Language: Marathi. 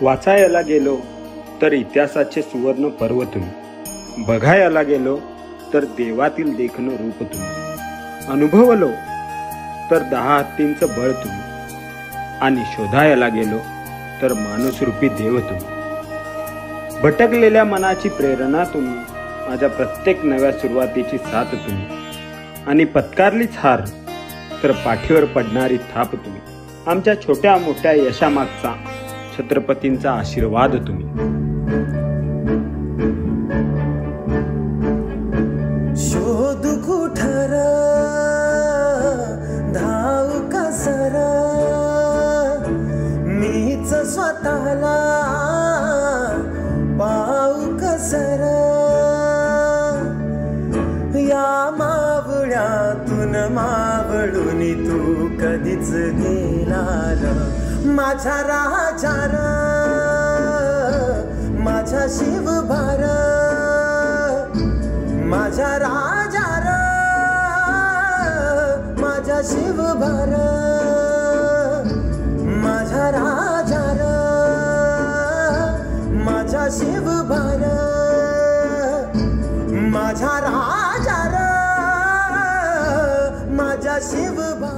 वाचायला गेलो तर इतिहासाचे सुवर्ण पर्व तुम्ही, बघायला गेलो तर देवातील देखणं रूप तुम्ही, अनुभवलो तर 10 हत्तींचं बळ तुम्ही, आणि शोधायला गेलो तर माणूसरूपी देव तुम्ही. भटकलेल्या मनाची प्रेरणा तुम्ही, माझ्या प्रत्येक नव्या सुरुवातीची साथ तुम्ही, आणि पत्कारलीच हार तर पाठीवर पडणारी थाप तुम्ही. आमच्या छोट्या मोठ्या यशामागचा छत्रपतींचा आशीर्वाद तुम्ही. शोध कुठर धाव कसर मीच स्वतःला पाऊ कसर, या मावळ्यातून मावळून तू कधीच गेला माझा राजार, माझा शिवभार, माझा राजार, माझा शिवभार, माझा राजार, माझा शिवभार, माझा राजार, माझा शिवभार.